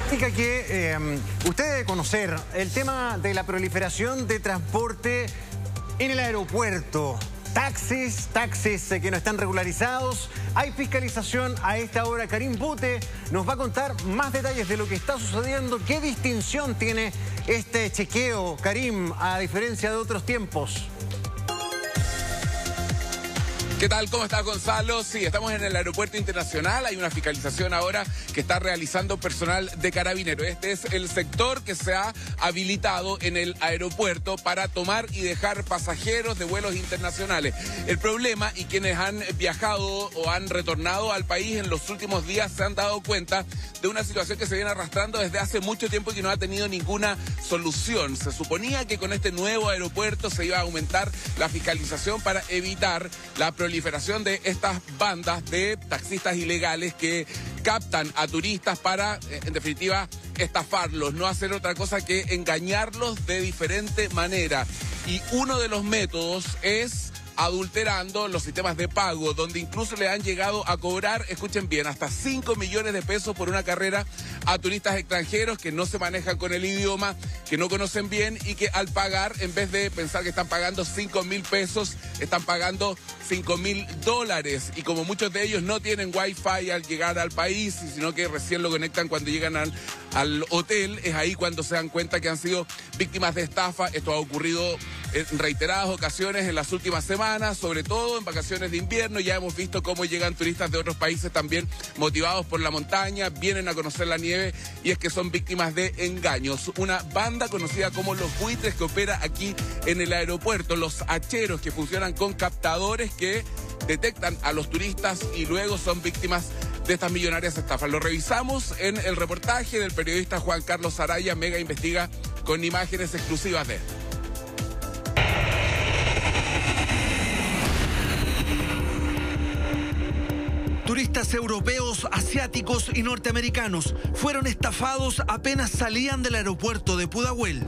Significa que usted debe conocer el tema de la proliferación de transporte en el aeropuerto. Taxis que no están regularizados. Hay fiscalización a esta hora. Karim Bute nos va a contar más detalles de lo que está sucediendo. ¿Qué distinción tiene este chequeo, Karim, a diferencia de otros tiempos? ¿Qué tal? ¿Cómo está Gonzalo? Sí, estamos en el aeropuerto internacional. Hay una fiscalización ahora que está realizando personal de Carabineros. Este es el sector que se ha habilitado en el aeropuerto para tomar y dejar pasajeros de vuelos internacionales. El problema, y quienes han viajado o han retornado al país en los últimos días se han dado cuenta de una situación que se viene arrastrando desde hace mucho tiempo y que no ha tenido ninguna solución. Se suponía que con este nuevo aeropuerto se iba a aumentar la fiscalización para evitar la proliferación de estas bandas de taxistas ilegales que captan a turistas para, en definitiva, estafarlos, no hacer otra cosa que engañarlos de diferente manera. Y uno de los métodos es adulterando los sistemas de pago, donde incluso le han llegado a cobrar, escuchen bien, hasta 5 millones de pesos por una carrera a turistas extranjeros que no se manejan con el idioma, que no conocen bien y que al pagar, en vez de pensar que están pagando 5.000 pesos, están pagando $5.000. Y como muchos de ellos no tienen wifi al llegar al país, sino que recién lo conectan cuando llegan al hotel, es ahí cuando se dan cuenta que han sido víctimas de estafa. Esto ha ocurrido en reiteradas ocasiones en las últimas semanas, sobre todo en vacaciones de invierno. Ya hemos visto cómo llegan turistas de otros países también motivados por la montaña, vienen a conocer la nieve y es que son víctimas de engaños. Una banda conocida como los buitres que opera aquí en el aeropuerto, los hacheros que funcionan con captadores que detectan a los turistas y luego son víctimas de estas millonarias estafas. Lo revisamos en el reportaje del periodista Juan Carlos Araya. Mega investiga con imágenes exclusivas de él. Turistas europeos, asiáticos y norteamericanos fueron estafados apenas salían del aeropuerto de Pudahuel.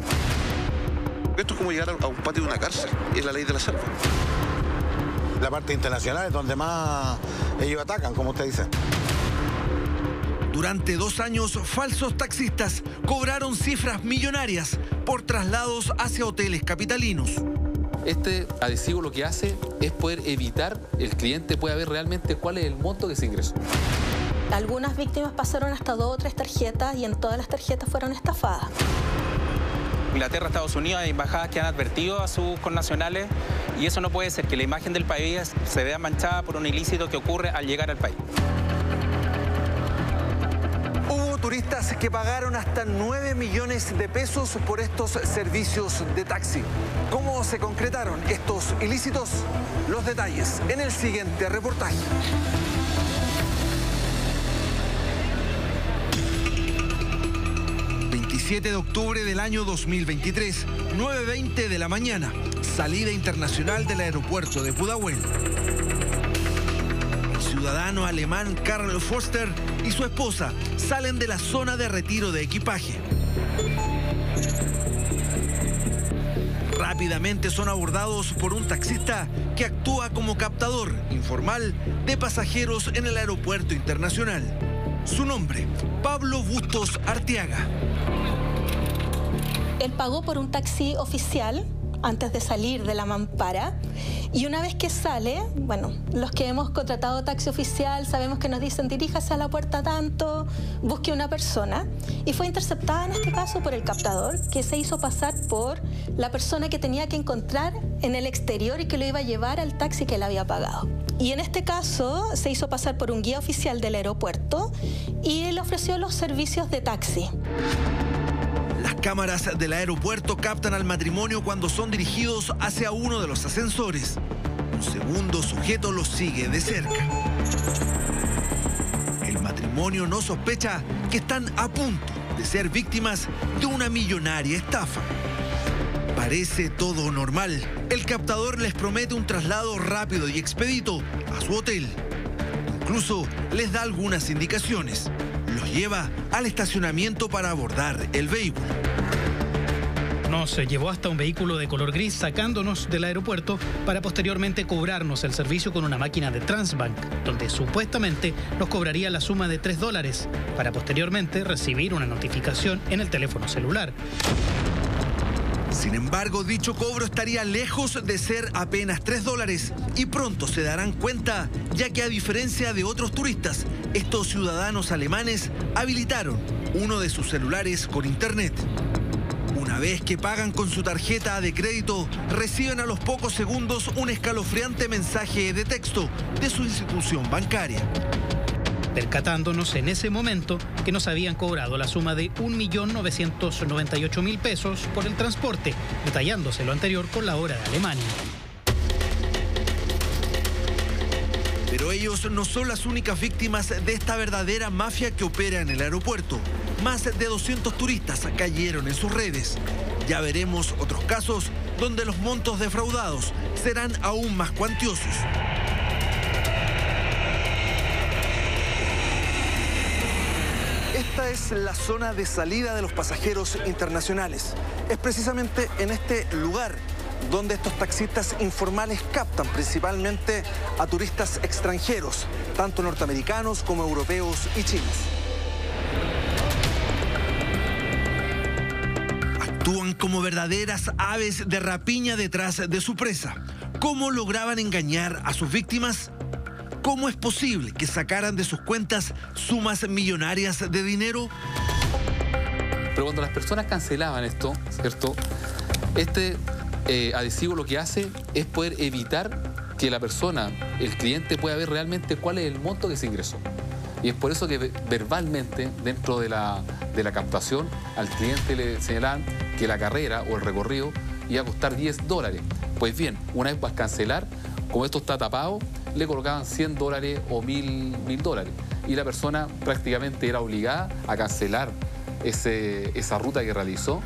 Esto es como llegar a un patio de una cárcel, es la ley de la selva. La parte internacional es donde más ellos atacan, como usted dice. Durante 2 años, falsos taxistas cobraron cifras millonarias por traslados hacia hoteles capitalinos. Este adhesivo lo que hace es poder evitar el cliente pueda ver realmente cuál es el monto que se ingresó. Algunas víctimas pasaron hasta 2 o 3 tarjetas y en todas las tarjetas fueron estafadas. Inglaterra, Estados Unidos, hay embajadas que han advertido a sus connacionales y eso no puede ser, que la imagen del país se vea manchada por un ilícito que ocurre al llegar al país. Hubo turistas que pagaron hasta 9 millones de pesos por estos servicios de taxi. ¿Cómo se concretaron estos ilícitos? Los detalles en el siguiente reportaje. ...27 de octubre del año 2023, 9:20 de la mañana, salida internacional del aeropuerto de Pudahuel. El ciudadano alemán Karl Foster y su esposa salen de la zona de retiro de equipaje. Rápidamente son abordados por un taxista que actúa como captador informal de pasajeros en el aeropuerto internacional. Su nombre, Pablo Bustos Arteaga. Él pagó por un taxi oficial antes de salir de la mampara y una vez que sale, bueno, los que hemos contratado taxi oficial sabemos que nos dicen diríjase a la puerta tanto, busque una persona y fue interceptada en este caso por el captador que se hizo pasar por la persona que tenía que encontrar en el exterior y que lo iba a llevar al taxi que él había pagado. Y en este caso se hizo pasar por un guía oficial del aeropuerto y le ofreció los servicios de taxi. Las cámaras del aeropuerto captan al matrimonio cuando son dirigidos hacia uno de los ascensores. Un segundo sujeto los sigue de cerca. El matrimonio no sospecha que están a punto de ser víctimas de una millonaria estafa. Parece todo normal. El captador les promete un traslado rápido y expedito a su hotel. Incluso les da algunas indicaciones. Los lleva al estacionamiento para abordar el vehículo. Nos llevó hasta un vehículo de color gris sacándonos del aeropuerto para posteriormente cobrarnos el servicio con una máquina de Transbank, donde supuestamente nos cobraría la suma de $3 para posteriormente recibir una notificación en el teléfono celular. Sin embargo, dicho cobro estaría lejos de ser apenas $3 y pronto se darán cuenta, ya que a diferencia de otros turistas, estos ciudadanos alemanes habilitaron uno de sus celulares con internet. Una vez que pagan con su tarjeta de crédito, reciben a los pocos segundos un escalofriante mensaje de texto de su institución bancaria. Percatándonos en ese momento que nos habían cobrado la suma de 1.998.000 pesos por el transporte, detallándose lo anterior con la hora de Alemania. Pero ellos no son las únicas víctimas de esta verdadera mafia que opera en el aeropuerto. Más de 200 turistas cayeron en sus redes. Ya veremos otros casos donde los montos defraudados serán aún más cuantiosos. Esta es la zona de salida de los pasajeros internacionales. Es precisamente en este lugar donde estos taxistas informales captan principalmente a turistas extranjeros, tanto norteamericanos como europeos y chinos. Actúan como verdaderas aves de rapiña detrás de su presa. ¿Cómo lograban engañar a sus víctimas? ¿Cómo es posible que sacaran de sus cuentas sumas millonarias de dinero? Pero cuando las personas cancelaban esto, ¿cierto? Este adhesivo lo que hace es poder evitar que la persona, el cliente, pueda ver realmente cuál es el monto que se ingresó. Y es por eso que verbalmente, dentro de la captación, al cliente le señalaban que la carrera o el recorrido iba a costar $10. Pues bien, una vez vas a cancelar, como esto está tapado, le colocaban $100 o $1.000. Y la persona prácticamente era obligada a cancelar esa ruta que realizó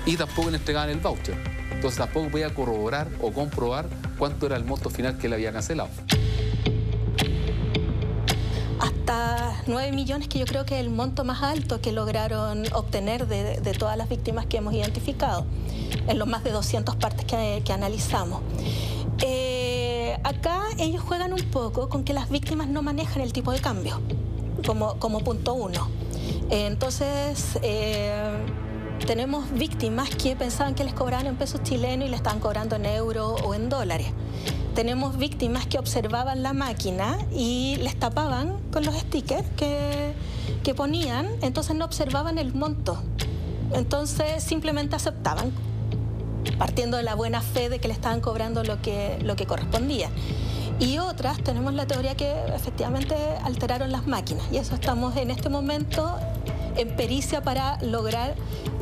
y tampoco le entregaban el voucher. Entonces tampoco podía corroborar o comprobar cuánto era el monto final que le había cancelado. Hasta 9 millones, que yo creo que es el monto más alto que lograron obtener de todas las víctimas que hemos identificado, en los más de 200 partes que analizamos. Acá ellos juegan un poco con que las víctimas no manejan el tipo de cambio, como punto uno. Entonces, tenemos víctimas que pensaban que les cobraban en pesos chilenos y le estaban cobrando en euros o en dólares. Tenemos víctimas que observaban la máquina y les tapaban con los stickers que ponían, entonces no observaban el monto. Entonces simplemente aceptaban, partiendo de la buena fe de que le estaban cobrando lo que correspondía. Y otras, tenemos la teoría que efectivamente alteraron las máquinas. Y eso estamos en este momento en pericia para lograr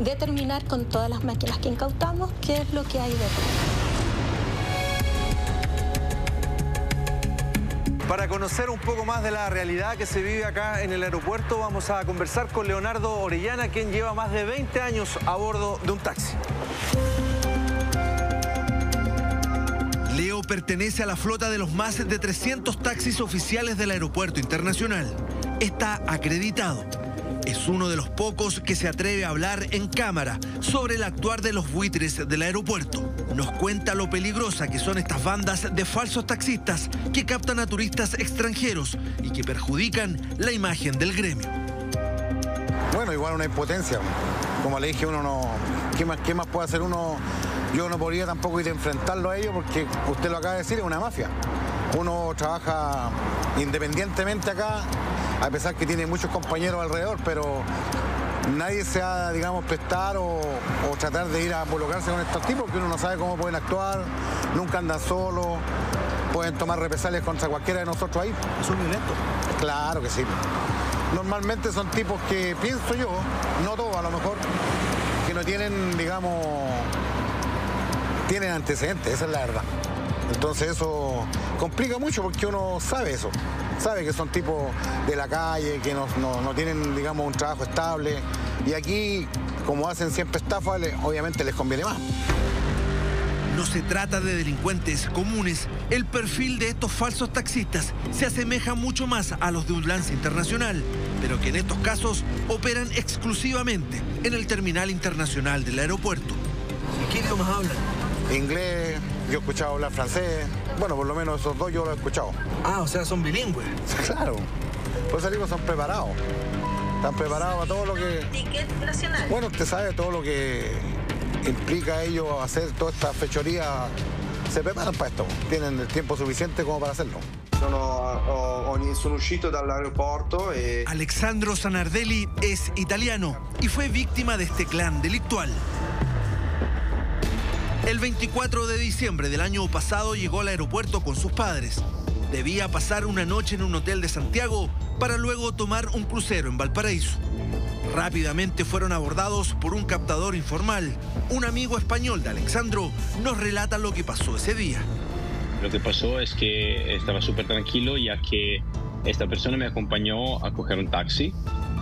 determinar con todas las máquinas que incautamos qué es lo que hay detrás. Para conocer un poco más de la realidad que se vive acá en el aeropuerto, vamos a conversar con Leonardo Orellana, quien lleva más de 20 años a bordo de un taxi. Leo pertenece a la flota de los más de 300 taxis oficiales del Aeropuerto Internacional. Está acreditado. Es uno de los pocos que se atreve a hablar en cámara sobre el actuar de los buitres del aeropuerto. Nos cuenta lo peligrosa que son estas bandas de falsos taxistas que captan a turistas extranjeros y que perjudican la imagen del gremio. Bueno, igual una impotencia. Como le dije, uno no... ¿Qué más puede hacer uno? Yo no podría tampoco ir a enfrentarlo a ellos porque usted lo acaba de decir, es una mafia. Uno trabaja independientemente acá, a pesar que tiene muchos compañeros alrededor, pero nadie se ha, digamos, prestar o tratar de ir a involucrarse con estos tipos, porque uno no sabe cómo pueden actuar, nunca andan solos, pueden tomar represalias contra cualquiera de nosotros ahí. ¿Son violentos? Claro que sí. Normalmente son tipos que, pienso yo, no todos a lo mejor, que no tienen, digamos, tienen antecedentes, esa es la verdad. Entonces eso complica mucho porque uno sabe eso. Sabe que son tipos de la calle, que no tienen, digamos, un trabajo estable. Y aquí, como hacen siempre estafas, obviamente les conviene más. No se trata de delincuentes comunes. El perfil de estos falsos taxistas se asemeja mucho más a los de un lance internacional, pero que en estos casos operan exclusivamente en el terminal internacional del aeropuerto. ¿Qué idiomas hablan? Inglés, yo he escuchado hablar francés. Bueno, por lo menos esos dos yo los he escuchado. Ah, o sea, son bilingües. Claro. Por eso digo, son preparados. Están preparados para todo lo que... Bueno, usted sabe todo lo que implica ellos hacer toda esta fechoría. Se preparan para esto. Tienen el tiempo suficiente como para hacerlo. Sono uscito dall'aeroporto e... Alexandro Zanardelli es italiano y fue víctima de este clan delictual. El 24 de diciembre del año pasado llegó al aeropuerto con sus padres. Debía pasar una noche en un hotel de Santiago para luego tomar un crucero en Valparaíso. Rápidamente fueron abordados por un captador informal. Un amigo español de Alexandro nos relata lo que pasó ese día. Lo que pasó es que estaba súper tranquilo, ya que esta persona me acompañó a coger un taxi.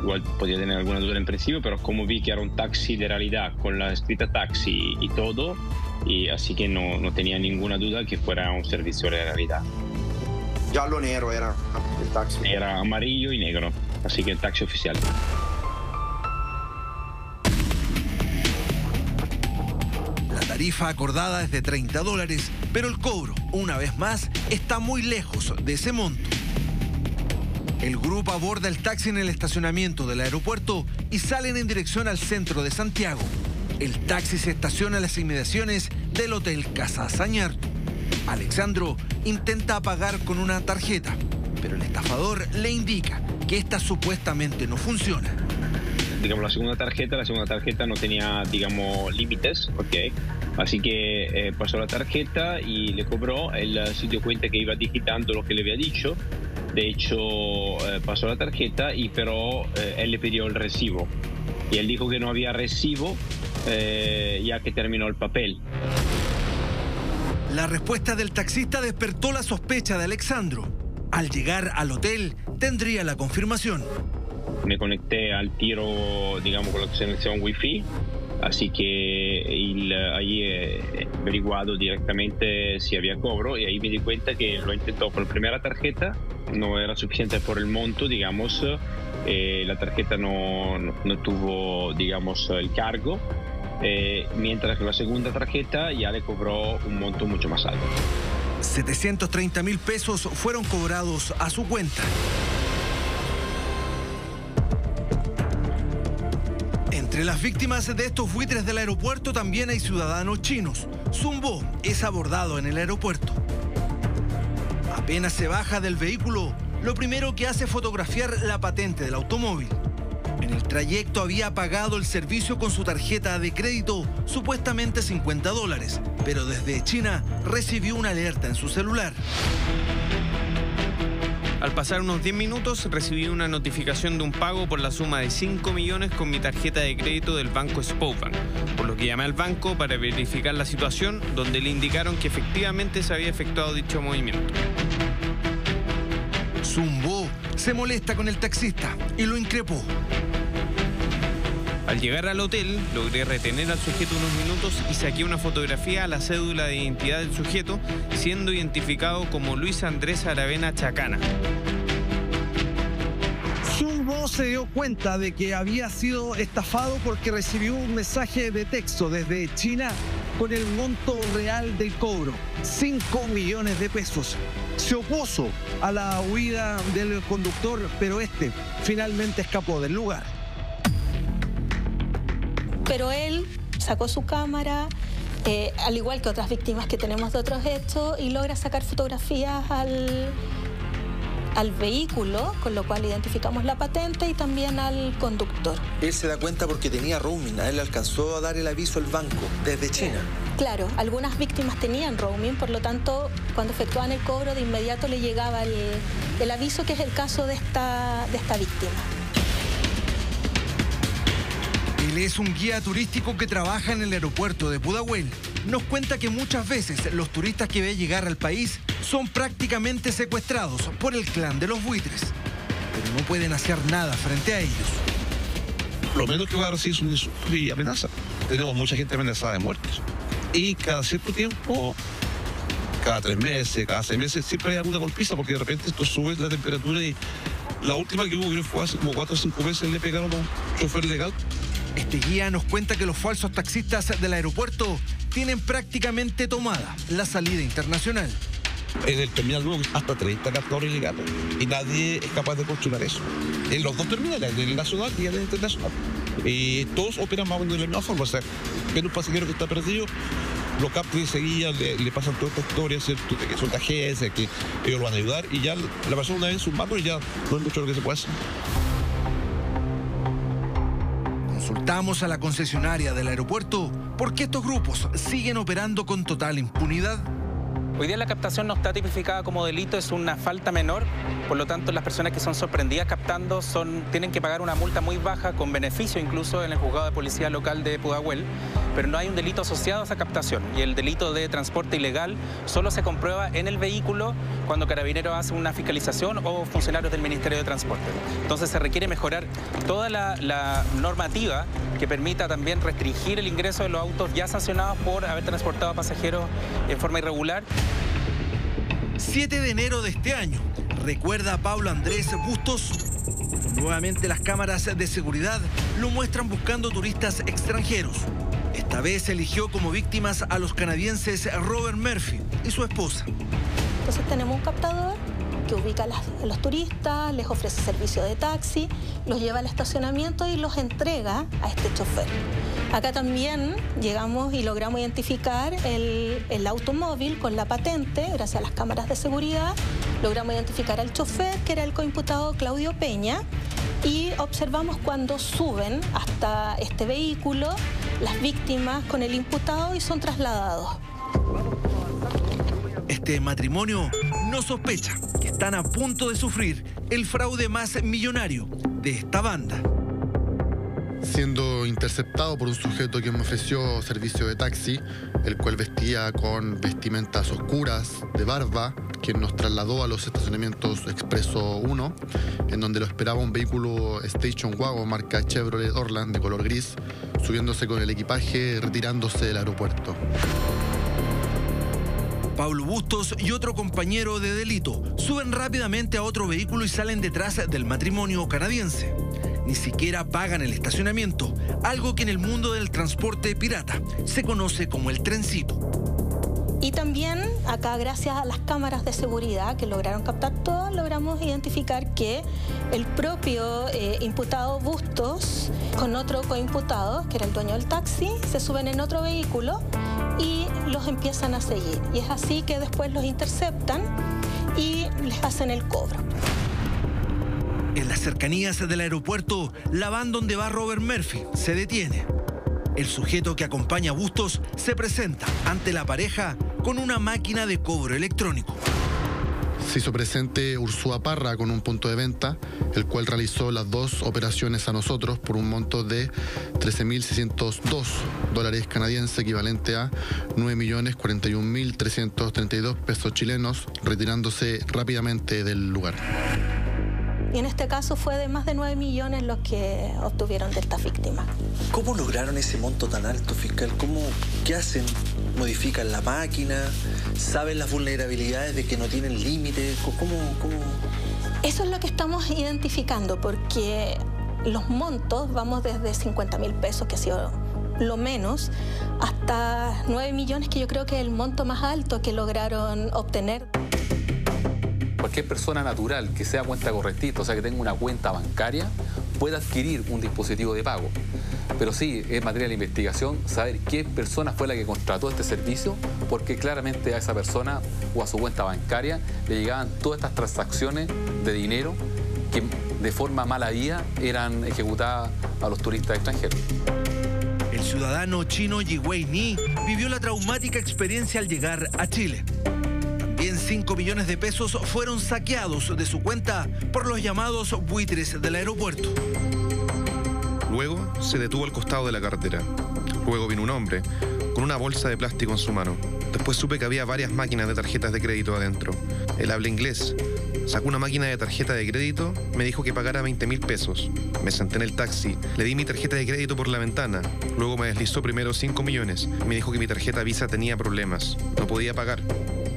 Igual podía tener alguna duda en principio, pero como vi que era un taxi de realidad, con la escrita taxi y todo, y así que no tenía ninguna duda que fuera un servicio de realidad. Giallo nero era el taxi. Era amarillo y negro, así que el taxi oficial. La tarifa acordada es de $30, pero el cobro, una vez más, está muy lejos de ese monto. El grupo aborda el taxi en el estacionamiento del aeropuerto y salen en dirección al centro de Santiago. El taxi se estaciona en las inmediaciones del Hotel Casa Sañartu. Alexandro intenta pagar con una tarjeta, pero el estafador le indica que esta supuestamente no funciona. Digamos, la segunda tarjeta no tenía, digamos, límites, ¿ok? Así que pasó la tarjeta y le cobró. Él se dio cuenta que iba digitando lo que le había dicho. De hecho, pasó la tarjeta y pero él le pidió el recibo. Y él dijo que no había recibo ya que terminó el papel. La respuesta del taxista despertó la sospecha de Alexandro. Al llegar al hotel, tendría la confirmación. Me conecté al tiro, digamos, con la conexión Wi-Fi, así que ahí he averiguado directamente si había cobro y ahí me di cuenta que lo intentó con la primera tarjeta, no era suficiente por el monto, digamos, la tarjeta no tuvo, digamos, el cargo, mientras que la segunda tarjeta ya le cobró un monto mucho más alto. 730.000 pesos fueron cobrados a su cuenta. Entre las víctimas de estos buitres del aeropuerto también hay ciudadanos chinos. Zumbo es abordado en el aeropuerto. Apenas se baja del vehículo, lo primero que hace es fotografiar la patente del automóvil. En el trayecto había pagado el servicio con su tarjeta de crédito, supuestamente $50, pero desde China recibió una alerta en su celular. Al pasar unos 10 minutos recibí una notificación de un pago por la suma de 5 millones con mi tarjeta de crédito del banco Spobank, por lo que llamé al banco para verificar la situación, donde le indicaron que efectivamente se había efectuado dicho movimiento. Zumbo se molesta con el taxista y lo increpó. Al llegar al hotel, logré retener al sujeto unos minutos y saqué una fotografía a la cédula de identidad del sujeto, siendo identificado como Luis Andrés Aravena Chacana. Zumbo se dio cuenta de que había sido estafado porque recibió un mensaje de texto desde China con el monto real del cobro, 5 millones de pesos. Se opuso a la huida del conductor, pero este finalmente escapó del lugar. Pero él sacó su cámara, al igual que otras víctimas que tenemos de otros hechos, y logra sacar fotografías al vehículo, con lo cual identificamos la patente y también al conductor. Él se da cuenta porque tenía roaming, a él le alcanzó a dar el aviso al banco desde China. Claro, algunas víctimas tenían roaming, por lo tanto, cuando efectuaban el cobro, de inmediato le llegaba el aviso, que es el caso de esta víctima. Él es un guía turístico que trabaja en el aeropuerto de Pudahuel. Nos cuenta que muchas veces los turistas que ve llegar al país son prácticamente secuestrados por el clan de los buitres, pero no pueden hacer nada frente a ellos. Lo menos que va a recibir es un insulto y amenaza. Tenemos mucha gente amenazada de muertes. Y cada cierto tiempo, cada 3 meses, cada 6 meses, siempre hay alguna golpiza porque de repente esto sube la temperatura y la última que hubo fue hace como 4 o 5 meses le pegaron a un chofer legal Este guía nos cuenta que los falsos taxistas del aeropuerto tienen prácticamente tomada la salida internacional. En el terminal 1 hasta 30 captadores ilegales y nadie es capaz de controlar eso. En los dos terminales, en el nacional y en el internacional. Todos operan más o menos de la misma forma. O sea, ven un pasajero que está perdido, lo captan enseguida, le pasan toda esta historia, ¿cierto? De que son de agencia, que ellos lo van a ayudar y ya la persona una vez en sus manos y ya no es mucho lo que se puede hacer. Consultamos a la concesionaria del aeropuerto por qué estos grupos siguen operando con total impunidad. Hoy día la captación no está tipificada como delito, es una falta menor, por lo tanto las personas que son sorprendidas captando tienen que pagar una multa muy baja, con beneficio incluso en el juzgado de policía local de Pudahuel, pero no hay un delito asociado a esa captación y el delito de transporte ilegal solo se comprueba en el vehículo cuando Carabineros hace una fiscalización o funcionarios del Ministerio de Transporte. Entonces se requiere mejorar toda la normativa que permita también restringir el ingreso de los autos ya sancionados por haber transportado a pasajeros en forma irregular. 7 de enero de este año, recuerda a Pablo Andrés Bustos. Nuevamente las cámaras de seguridad lo muestran buscando turistas extranjeros. Esta vez eligió como víctimas a los canadienses Robert Murphy y su esposa. Entonces tenemos un captador que ubica a los turistas, les ofrece servicio de taxi, los lleva al estacionamiento y los entrega a este chofer. Acá también llegamos y logramos identificar el automóvil con la patente, gracias a las cámaras de seguridad. Logramos identificar al chofer, que era el coimputado Claudio Peña, y observamos cuando suben hasta este vehículo las víctimas con el imputado y son trasladados. Este matrimonio no sospecha que están a punto de sufrir el fraude más millonario de esta banda. Siendo interceptado por un sujeto que me ofreció servicio de taxi, el cual vestía con vestimentas oscuras, de barba, quien nos trasladó a los estacionamientos Expreso 1, en donde lo esperaba un vehículo Station Wagon marca Chevrolet Orland de color gris, subiéndose con el equipaje, retirándose del aeropuerto. Pablo Bustos y otro compañero de delito suben rápidamente a otro vehículo y salen detrás del matrimonio canadiense. Ni siquiera pagan el estacionamiento, algo que en el mundo del transporte pirata se conoce como el trencito. Y también acá, gracias a las cámaras de seguridad que lograron captar todo, logramos identificar que el propio imputado Bustos con otro coimputado, que era el dueño del taxi, se suben en otro vehículo y los empiezan a seguir. Y es así que después los interceptan y les hacen el cobro. En las cercanías del aeropuerto, la van donde va Robert Murphy se detiene. El sujeto que acompaña a Bustos se presenta ante la pareja con una máquina de cobro electrónico. Se hizo presente Ursúa Parra con un punto de venta, el cual realizó las dos operaciones a nosotros por un monto de $13.602 canadienses, equivalente a 9.041.332 pesos chilenos, retirándose rápidamente del lugar. Y en este caso fue de más de 9 millones los que obtuvieron de esta víctima. ¿Cómo lograron ese monto tan alto, fiscal? ¿Qué hacen? ¿Modifican la máquina? ¿Saben las vulnerabilidades de que no tienen límites? ¿Cómo? Eso es lo que estamos identificando, porque los montos vamos desde 50.000 pesos, que ha sido lo menos, hasta 9 millones, que yo creo que es el monto más alto que lograron obtener. Cualquier persona natural que sea cuenta correntista, o sea que tenga una cuenta bancaria, puede adquirir un dispositivo de pago. Pero sí, es materia de investigación saber qué persona fue la que contrató este servicio, porque claramente a esa persona o a su cuenta bancaria le llegaban todas estas transacciones de dinero que de forma mala vía eran ejecutadas a los turistas extranjeros. El ciudadano chino Yiwei Ni vivió la traumática experiencia al llegar a Chile. También 5 millones de pesos fueron saqueados de su cuenta por los llamados buitres del aeropuerto. Luego se detuvo al costado de la carretera. Luego vino un hombre con una bolsa de plástico en su mano. Después supe que había varias máquinas de tarjetas de crédito adentro. Él habla inglés. Sacó una máquina de tarjeta de crédito, me dijo que pagara 20.000 pesos. Me senté en el taxi, le di mi tarjeta de crédito por la ventana. Luego me deslizó primero 5 millones. Me dijo que mi tarjeta Visa tenía problemas, no podía pagar.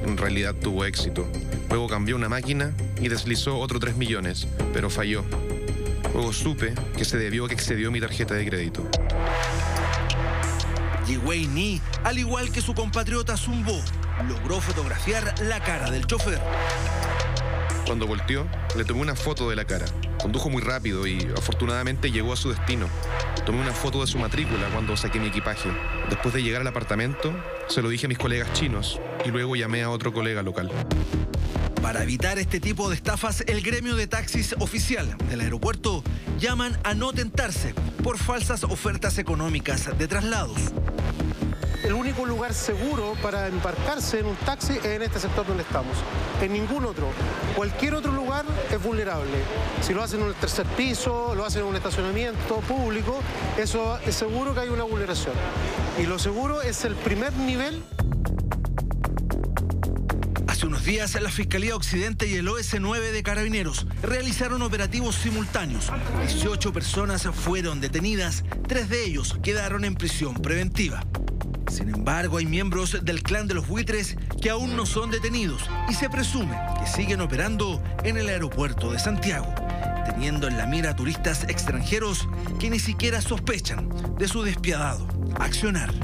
En realidad tuvo éxito. Luego cambió una máquina y deslizó otro 3 millones, pero falló. Luego supe que se debió a que excedió mi tarjeta de crédito. Yi Wei-ni, al igual que su compatriota Sun Bo, logró fotografiar la cara del chofer. Cuando volteó, le tomé una foto de la cara. Condujo muy rápido y afortunadamente llegó a su destino. Tomé una foto de su matrícula cuando saqué mi equipaje. Después de llegar al apartamento, se lo dije a mis colegas chinos y luego llamé a otro colega local. Para evitar este tipo de estafas, el gremio de taxis oficial del aeropuerto llaman a no tentarse por falsas ofertas económicas de traslados. El único lugar seguro para embarcarse en un taxi es en este sector donde estamos. En ningún otro. Cualquier otro lugar es vulnerable. Si lo hacen en un tercer piso, lo hacen en un estacionamiento público, eso es seguro que hay una vulneración. Y lo seguro es el primer nivel. Hace unos días, la Fiscalía Occidente y el OS9 de Carabineros realizaron operativos simultáneos. 18 personas fueron detenidas, 3 de ellos quedaron en prisión preventiva. Sin embargo, hay miembros del clan de los buitres que aún no son detenidos y se presume que siguen operando en el aeropuerto de Santiago, teniendo en la mira a turistas extranjeros que ni siquiera sospechan de su despiadado accionar.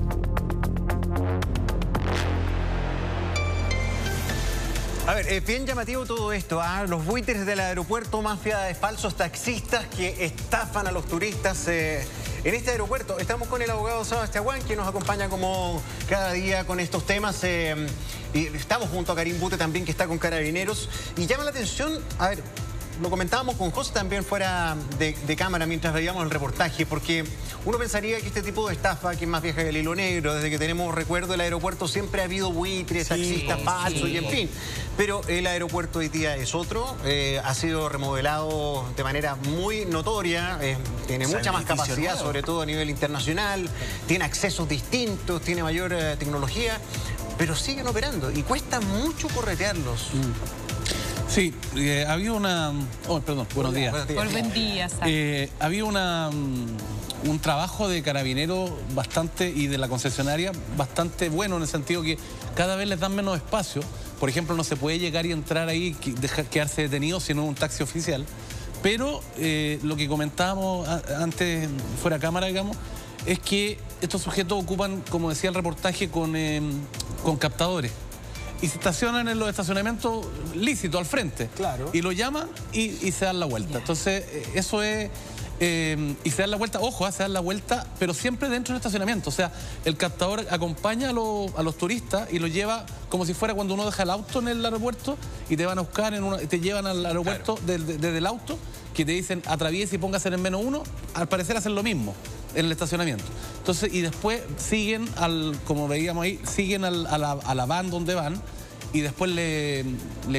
A ver, es bien llamativo todo esto, ¿ah? Los buitres del aeropuerto, mafia de falsos taxistas que estafan a los turistas en este aeropuerto. Estamos con el abogado Sebastián Juan, que nos acompaña como cada día con estos temas. Y estamos junto a Karim Bute también, que está con Carabineros. Y llama la atención, a ver, lo comentábamos con José también fuera de cámara mientras veíamos el reportaje, porque uno pensaría que este tipo de estafa, que es más vieja que el hilo negro, desde que tenemos recuerdo del aeropuerto siempre ha habido buitres, taxistas falsos y en fin. Pero el aeropuerto hoy día es otro, ha sido remodelado de manera muy notoria, tiene mucha más capacidad, sobre todo a nivel internacional, tiene accesos distintos, tiene mayor tecnología, pero siguen operando y cuesta mucho corretearlos. Sí, había una... Oh, perdón, buenos días. Buen día, había un trabajo de Carabineros bastante, y de la concesionaria, bastante bueno, en el sentido que cada vez les dan menos espacio. Por ejemplo, no se puede llegar y entrar ahí, quedarse detenido si no es un taxi oficial. Pero lo que comentábamos antes, fuera de cámara, digamos, es que estos sujetos ocupan, como decía el reportaje, con captadores. Y se estacionan en los estacionamientos lícitos al frente. Claro. Y lo llaman y se dan la vuelta. Entonces, eso es... y se dan la vuelta, ojo, se dan la vuelta, pero siempre dentro del estacionamiento. O sea, el captador acompaña a los turistas y los lleva como si fuera cuando uno deja el auto en el aeropuerto y te van a buscar, te llevan al aeropuerto desde el auto, que te dicen atraviese y póngase en el -1. Al parecer hacen lo mismo en el estacionamiento. Entonces, y después siguen, como veíamos ahí, siguen a la van donde van, y después le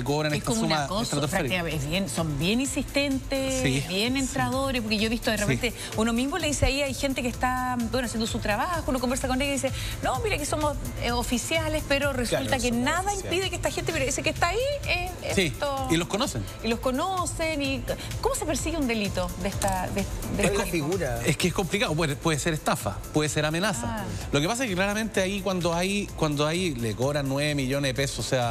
cobran esta suma estratosférica. Son bien insistentes, sí, bien entradores, porque yo he visto de repente, uno mismo le dice ahí, hay gente que está haciendo su trabajo, uno conversa con ella y dice, no, mira que somos oficiales, pero resulta que nada impide que esta gente, pero ese que está ahí es esto. Y los conocen. Y los conocen. Y ¿cómo se persigue un delito de esta figura? Es que es complicado, puede ser estafa, puede ser amenaza. Lo que pasa es que claramente ahí cuando hay le cobran 9 millones de pesos, o sea,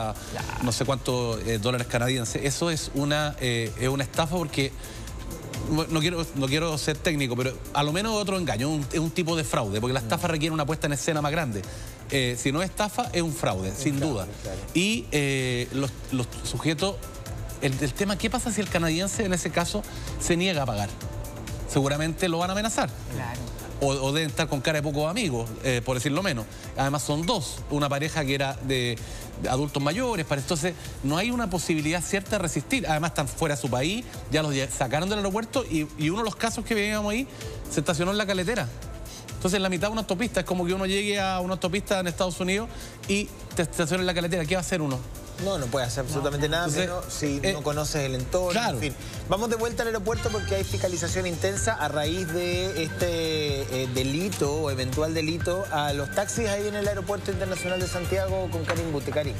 no sé cuántos dólares canadienses, eso es una estafa, porque no quiero ser técnico, pero a lo menos otro engaño, es un tipo de fraude, porque la estafa requiere una puesta en escena más grande. Si no es estafa, es un fraude, sin duda. Claro. Y los sujetos, el tema, ¿qué pasa si el canadiense en ese caso se niega a pagar? Seguramente lo van a amenazar. Claro. O deben estar con cara de pocos amigos, por decirlo menos. Además son dos, una pareja que era de adultos mayores, entonces no hay una posibilidad cierta de resistir. Además están fuera de su país, ya los sacaron del aeropuerto y uno de los casos que veíamos ahí se estacionó en la caletera. Entonces en la mitad de una autopista, es como que uno llegue a una autopista en Estados Unidos y te estaciona en la caletera. ¿Qué va a hacer uno? No puede hacer absolutamente nada, menos si no conoces el entorno. Claro. En fin. Vamos de vuelta al aeropuerto porque hay fiscalización intensa a raíz de este delito o eventual delito a los taxis ahí en el Aeropuerto Internacional de Santiago con Karim Bute. Karim.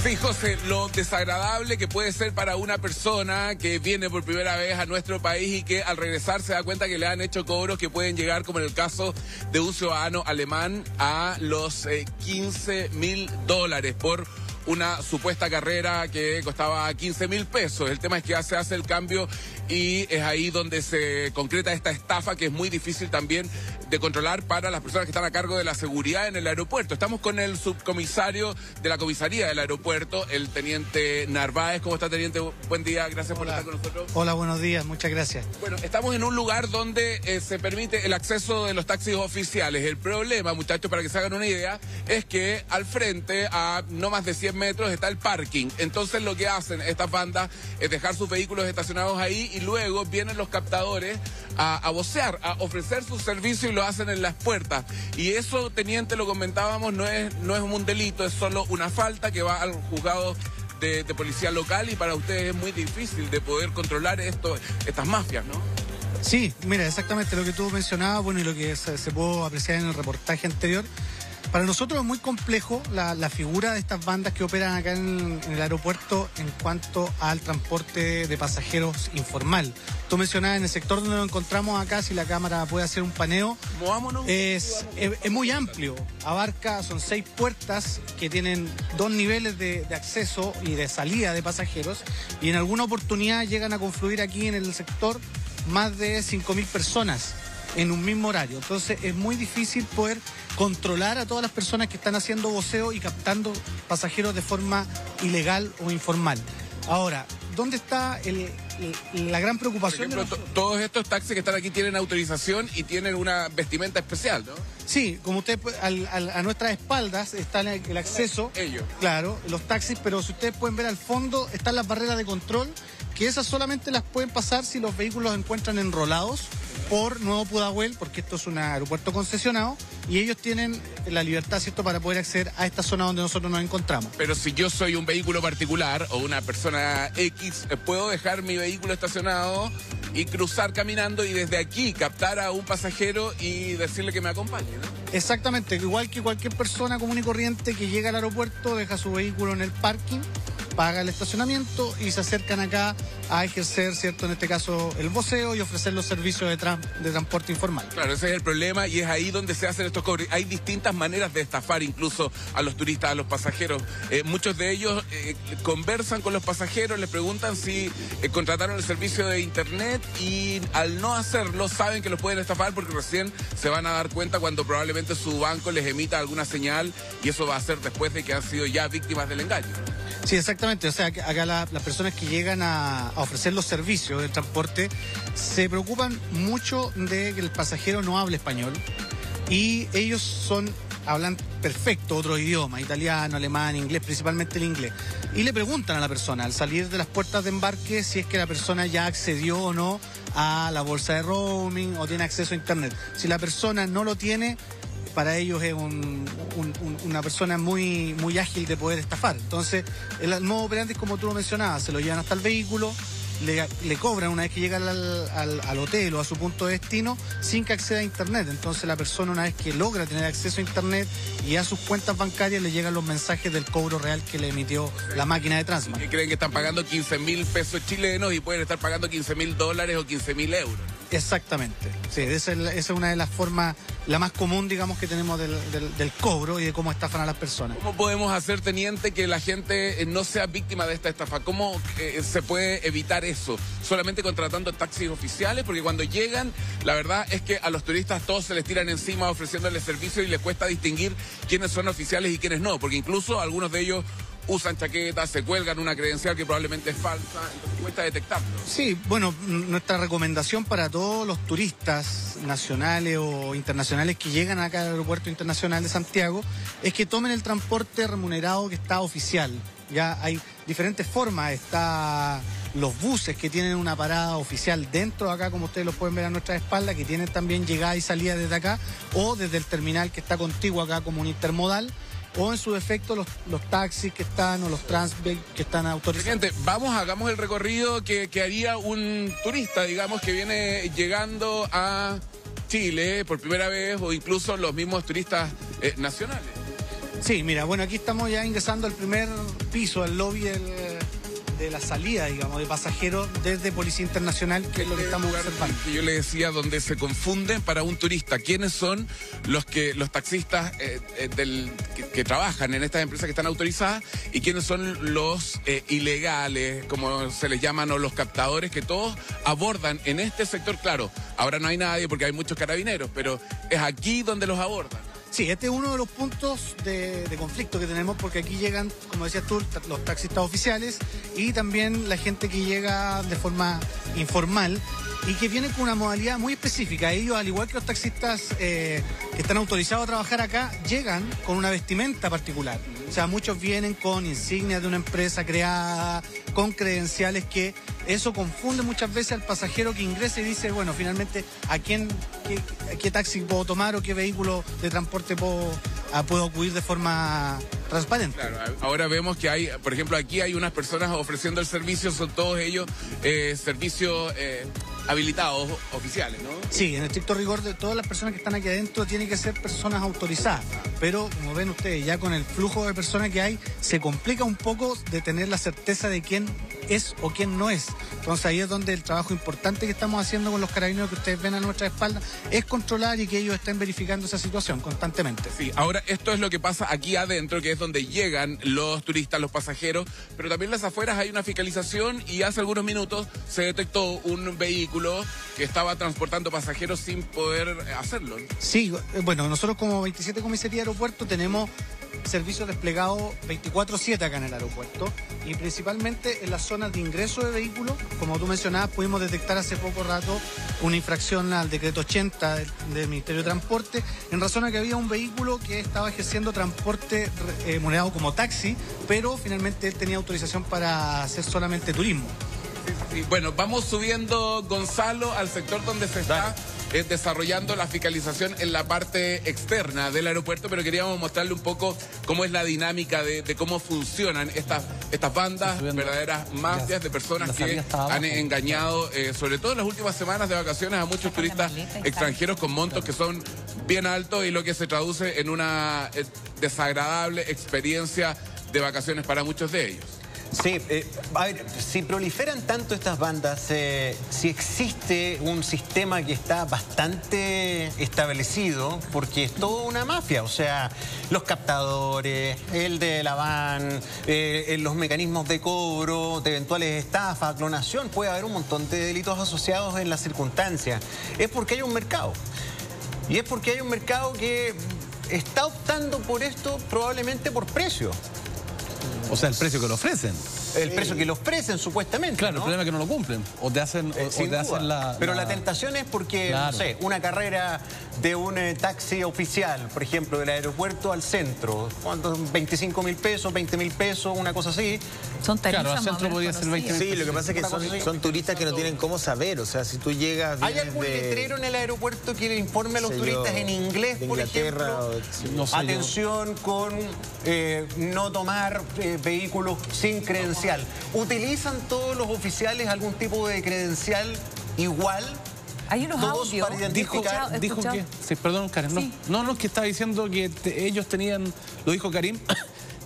Sí, José, lo desagradable que puede ser para una persona que viene por primera vez a nuestro país y que al regresar se da cuenta que le han hecho cobros que pueden llegar, como en el caso de un ciudadano alemán, a los $15.000 por una supuesta carrera que costaba 15.000 pesos. El tema es que se hace el cambio y es ahí donde se concreta esta estafa que es muy difícil también de controlar para las personas que están a cargo de la seguridad en el aeropuerto. Estamos con el subcomisario de la comisaría del aeropuerto, el teniente Narváez. ¿Cómo está, teniente? Buen día, gracias por estar con nosotros. Hola, buenos días, muchas gracias. Bueno, estamos en un lugar donde se permite el acceso de los taxis oficiales. El problema, muchachos, para que se hagan una idea, es que al frente, a no más de 100 metros, está el parking. Entonces lo que hacen estas bandas es dejar sus vehículos estacionados ahí y luego vienen los captadores a vocear, a ofrecer sus servicios y lo hacen en las puertas. Y eso, teniente, lo comentábamos, no es un delito, es solo una falta que va al juzgado de policía local y para ustedes es muy difícil de poder controlar estas mafias, ¿no? Sí, mira, exactamente lo que tú mencionabas, bueno, y lo que se pudo apreciar en el reportaje anterior. Para nosotros es muy complejo la figura de estas bandas que operan acá en el aeropuerto en cuanto al transporte de pasajeros informal. Tú mencionabas en el sector donde nos encontramos acá, si la cámara puede hacer un paneo, es muy amplio. Son 6 puertas que tienen 2 niveles de acceso y de salida de pasajeros y en alguna oportunidad llegan a confluir aquí en el sector más de 5.000 personas en un mismo horario. Entonces es muy difícil poder controlar a todas las personas que están haciendo voceo y captando pasajeros de forma ilegal o informal. Ahora, ¿dónde está la gran preocupación? Por ejemplo, todos estos taxis que están aquí tienen autorización y tienen una vestimenta especial, ¿no? Sí, como usted, a nuestras espaldas está el acceso. Ellos. Claro, los taxis, pero si ustedes pueden ver al fondo están las barreras de control, que esas solamente las pueden pasar si los vehículos se encuentran enrolados por Nuevo Pudahuel, porque esto es un aeropuerto concesionado, y ellos tienen la libertad, ¿cierto?, para poder acceder a esta zona donde nosotros nos encontramos. Pero si yo soy un vehículo particular o una persona X, puedo dejar mi vehículo estacionado y cruzar caminando y desde aquí captar a un pasajero y decirle que me acompañe, ¿no? Exactamente, igual que cualquier persona común y corriente que llega al aeropuerto, deja su vehículo en el parking, paga el estacionamiento y se acercan acá a ejercer, ¿cierto?, en este caso el voceo y ofrecer los servicios de transporte informal. Claro, ese es el problema y es ahí donde se hacen estos cobros. Hay distintas maneras de estafar incluso a los turistas, a los pasajeros. Muchos de ellos conversan con los pasajeros, les preguntan si contrataron el servicio de internet y al no hacerlo saben que los pueden estafar porque recién se van a dar cuenta cuando probablemente su banco les emita alguna señal y eso va a ser después de que han sido ya víctimas del engaño. Sí, exactamente. O sea, acá las personas que llegan a ofrecer los servicios de transporte se preocupan mucho de que el pasajero no hable español y ellos hablan perfecto otro idioma, italiano, alemán, inglés, principalmente el inglés. Y le preguntan a la persona al salir de las puertas de embarque si es que la persona ya accedió o no a la bolsa de roaming o tiene acceso a internet. Si la persona no lo tiene, para ellos es una persona muy, muy ágil de poder estafar. Entonces, el modo operante es como tú lo mencionabas, se lo llevan hasta el vehículo, le cobran una vez que llega al hotel o a su punto de destino sin que acceda a internet. Entonces la persona, una vez que logra tener acceso a internet y a sus cuentas bancarias, le llegan los mensajes del cobro real que le emitió la máquina de Transma. Y creen que están pagando 15.000 pesos chilenos y pueden estar pagando $15.000 o 15.000 euros. Exactamente, sí, esa es una de las formas, la más común, digamos, que tenemos del cobro y de cómo estafan a las personas. ¿Cómo podemos hacer, teniente, que la gente no sea víctima de esta estafa? ¿Cómo se puede evitar eso? ¿Solamente contratando taxis oficiales? Porque cuando llegan, la verdad es que a los turistas todos se les tiran encima ofreciéndoles servicio y les cuesta distinguir quiénes son oficiales y quiénes no, porque incluso algunos de ellos usan chaquetas, se cuelgan una credencial que probablemente es falsa, entonces cuesta detectarlo. Sí, bueno, nuestra recomendación para todos los turistas nacionales o internacionales que llegan acá al Aeropuerto Internacional de Santiago es que tomen el transporte remunerado que está oficial. Ya hay diferentes formas, está los buses que tienen una parada oficial dentro de acá, como ustedes lo pueden ver a nuestra espalda, que tienen también llegada y salida desde acá, o desde el terminal que está contiguo acá como un intermodal, o en su defecto los taxis que están o los Transbake que están autorizados. Gente, hagamos el recorrido que haría un turista, digamos, que viene llegando a Chile por primera vez o incluso los mismos turistas nacionales. Sí, mira, bueno, aquí estamos ya ingresando al primer piso, al lobby de la salida, digamos, de pasajeros desde Policía Internacional, que es lo que estamos observando. Yo le decía, donde se confunden para un turista quiénes son los taxistas que trabajan en estas empresas que están autorizadas y quiénes son los ilegales, como se les llaman, o los captadores, que todos abordan en este sector. Claro, ahora no hay nadie porque hay muchos carabineros, pero es aquí donde los abordan. Sí, este es uno de los puntos de conflicto que tenemos, porque aquí llegan, como decías tú, los taxistas oficiales y también la gente que llega de forma informal y que viene con una modalidad muy específica. Ellos, al igual que los taxistas que están autorizados a trabajar acá, llegan con una vestimenta particular. O sea, muchos vienen con insignias de una empresa creada, con credenciales, que eso confunde muchas veces al pasajero que ingresa y dice, bueno, finalmente, ¿qué taxi puedo tomar o qué vehículo de transporte puedo acudir de forma transparente? Claro, ahora vemos que hay, por ejemplo, aquí hay unas personas ofreciendo el servicio, son todos ellos servicios habilitados oficiales, ¿no? Sí, en estricto rigor, de todas las personas que están aquí adentro tienen que ser personas autorizadas, pero como ven ustedes, ya con el flujo de personas que hay, se complica un poco de tener la certeza de quién es o quién no es. Entonces ahí es donde el trabajo importante que estamos haciendo con los carabineros que ustedes ven a nuestra espalda es controlar y que ellos estén verificando esa situación constantemente. Sí, ahora esto es lo que pasa aquí adentro, que es donde llegan los turistas, los pasajeros, pero también en las afueras hay una fiscalización y hace algunos minutos se detectó un vehículo que estaba transportando pasajeros sin poder hacerlo. Sí, bueno, nosotros como 27 Comisaría de Aeropuerto tenemos servicios desplegados 24/7 acá en el aeropuerto y principalmente en las zonas de ingreso de vehículos. Como tú mencionabas, pudimos detectar hace poco rato una infracción al decreto 80 del Ministerio de Transporte en razón a que había un vehículo que estaba ejerciendo transporte remunerado como taxi, pero finalmente él tenía autorización para hacer solamente turismo. Sí, bueno, vamos subiendo, Gonzalo, al sector donde se está desarrollando la fiscalización en la parte externa del aeropuerto, pero queríamos mostrarle un poco cómo es la dinámica de cómo funcionan estas bandas, verdaderas mafias de personas que han engañado, sobre todo en las últimas semanas de vacaciones, a muchos turistas extranjeros con montos que son bien altos y lo que se traduce en una desagradable experiencia de vacaciones para muchos de ellos. Sí, a ver, si proliferan tanto estas bandas, si existe un sistema que está bastante establecido, porque es toda una mafia, o sea, los captadores, el de la van, los mecanismos de cobro, de eventuales estafas, clonación, puede haber un montón de delitos asociados en las circunstancias. Es porque hay un mercado. Y es porque hay un mercado que está optando por esto probablemente por precio. O sea, el precio que lo ofrecen. El precio que lo ofrecen, supuestamente. Claro, ¿no? el problema es que no lo cumplen. O te hacen, Pero la tentación es porque, claro, no sé, una carrera de un taxi oficial, por ejemplo, del aeropuerto al centro, ¿cuántos? 25.000 pesos, 20.000 pesos, una cosa así. Son tarifas. Claro, al centro podría ser 20.000 pesos. Sí, lo que pasa es que son turistas que no tienen cómo saber. O sea, si tú llegas... ¿Hay algún letrero en el aeropuerto que le informe a los turistas en inglés, por ejemplo? No sé, atención con no tomar vehículos sin credencial. ¿Utilizan todos los oficiales algún tipo de credencial igual? Hay unos audios. Para identificar. Dijo que... Sí, perdón, Karen. Sí. No, es que estaba diciendo que ellos tenían, lo dijo Karim,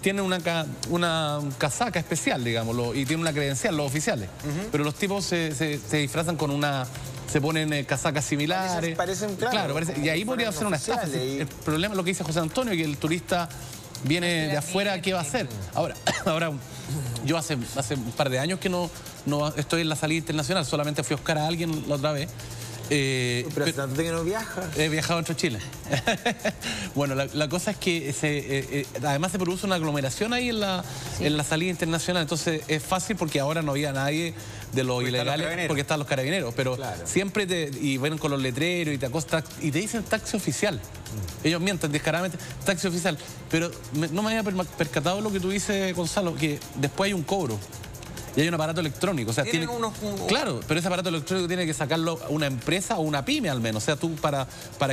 tienen una casaca especial, digámoslo, y tienen una credencial, los oficiales. Pero los tipos se disfrazan con una... Se ponen casacas similares. Parecen, claro. Y ahí podría ser una estafa. El problema es lo que dice José Antonio, que el turista viene de afuera, ¿qué va a hacer? Ahora yo hace un par de años que no estoy en la salida internacional, solamente fui a buscar a alguien la otra vez. Pero hace tanto que no viajas. He viajado entre Chile. Bueno, la cosa es que además se produce una aglomeración ahí en la salida internacional, entonces es fácil porque ahora no había nadie de los ilegales porque están los carabineros, pero claro, siempre y ven con los letreros y te acostas y te dicen taxi oficial. Ellos mienten descaradamente, taxi oficial, pero no me había percatado de lo que tú dices, Gonzalo, que después hay un cobro. Y hay un aparato electrónico, o sea, claro, pero ese aparato electrónico tiene que sacarlo una empresa o una pyme al menos. O sea, tú para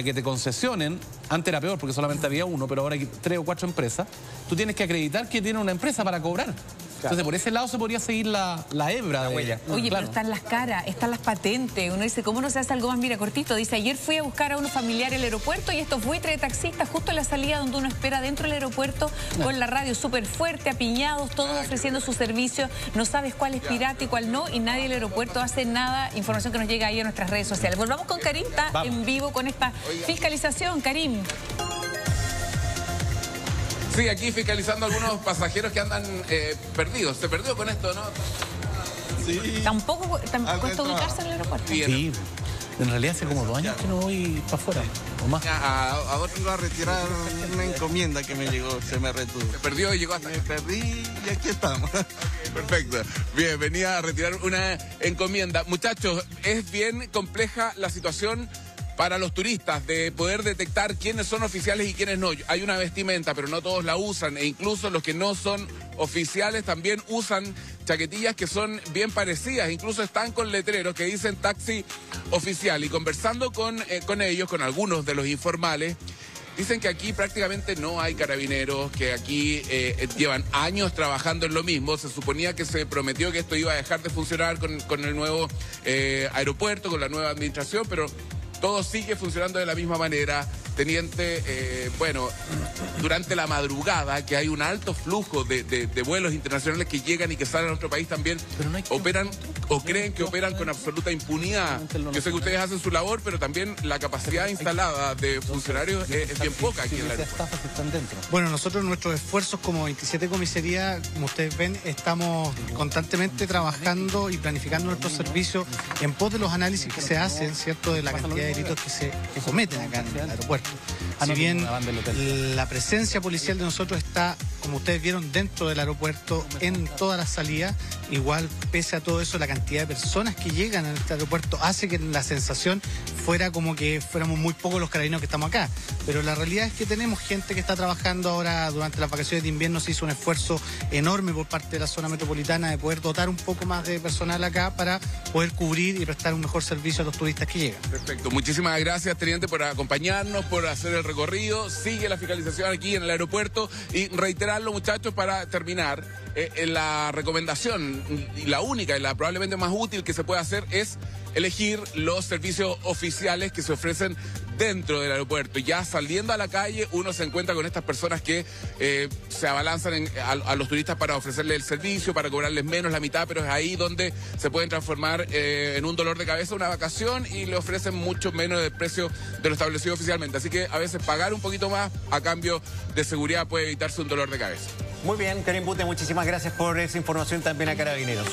que te concesionen, antes era peor porque solamente había uno, pero ahora hay 3 o 4 empresas, tú tienes que acreditar que tiene una empresa para cobrar. Entonces, por ese lado se podría seguir la hebra de ella. Oye, pero están las caras, están las patentes. Uno dice, ¿cómo no se hace algo más? Mira, cortito. Dice, ayer fui a buscar a unos familiares al aeropuerto y estos buitres de taxistas justo en la salida donde uno espera dentro del aeropuerto con la radio súper fuerte, apiñados, todos ofreciendo su servicio. No sabes cuál es pirata y cuál no, y nadie del aeropuerto hace nada. Información que nos llega ahí a nuestras redes sociales. Volvamos con Karim, está en vivo con esta fiscalización. Karim. Sí, aquí fiscalizando a algunos pasajeros que andan perdidos. Se perdió con esto, ¿no? Sí. Tampoco cuesta ubicarse en el aeropuerto. Sí, en realidad hace como 2 años que no voy para afuera, o más. Ahora vengo a retirar una encomienda que me llegó, se me retuvo. Se perdió y llegó hasta... Me perdí y aquí estamos. Okay, perfecto. Bien, venía a retirar una encomienda. Muchachos, es bien compleja la situación para los turistas de poder detectar quiénes son oficiales y quiénes no. Hay una vestimenta, pero no todos la usan, e incluso los que no son oficiales también usan chaquetillas que son bien parecidas, incluso están con letreros que dicen taxi oficial. Y conversando con ellos, con algunos de los informales, dicen que aquí prácticamente no hay carabineros, que aquí llevan años trabajando en lo mismo. Se suponía que se prometió que esto iba a dejar de funcionar con el nuevo aeropuerto, con la nueva administración, pero todo sigue funcionando de la misma manera. Teniente, bueno, durante la madrugada, que hay un alto flujo de vuelos internacionales que llegan y que salen a nuestro país también, operan o creen que operan con absoluta impunidad. Yo sé que ustedes hacen su labor, pero también la capacidad instalada de funcionarios es bien poca aquí en la aeropuerto. Bueno, nosotros nuestros esfuerzos como 27 Comisaría, como ustedes ven, estamos constantemente trabajando y planificando nuestros servicios en pos de los análisis que se hacen, ¿cierto?, de la cantidad de delitos que cometen acá en el aeropuerto. Si bien la presencia policial de nosotros está, como ustedes vieron, dentro del aeropuerto, en todas las salidas, igual, pese a todo eso, la cantidad de personas que llegan a este aeropuerto hace que la sensación fuera como que fuéramos muy pocos los carabineros que estamos acá. Pero la realidad es que tenemos gente que está trabajando ahora durante las vacaciones de invierno. Se hizo un esfuerzo enorme por parte de la zona metropolitana de poder dotar un poco más de personal acá para poder cubrir y prestar un mejor servicio a los turistas que llegan. Perfecto. Muchísimas gracias, teniente, por acompañarnos, por hacer el recorrido. Sigue la fiscalización aquí en el aeropuerto y reiterarlo, muchachos, para terminar. La recomendación, y la única y la probablemente más útil que se puede hacer, es elegir los servicios oficiales que se ofrecen dentro del aeropuerto. Ya saliendo a la calle, uno se encuentra con estas personas que se abalanzan a los turistas para ofrecerles el servicio, para cobrarles menos, la mitad, pero es ahí donde se pueden transformar en un dolor de cabeza una vacación y le ofrecen mucho menos del precio de lo establecido oficialmente. Así que a veces pagar un poquito más a cambio de seguridad puede evitarse un dolor de cabeza. Muy bien, Karim Bute, muchísimas gracias por esa información también a Carabineros.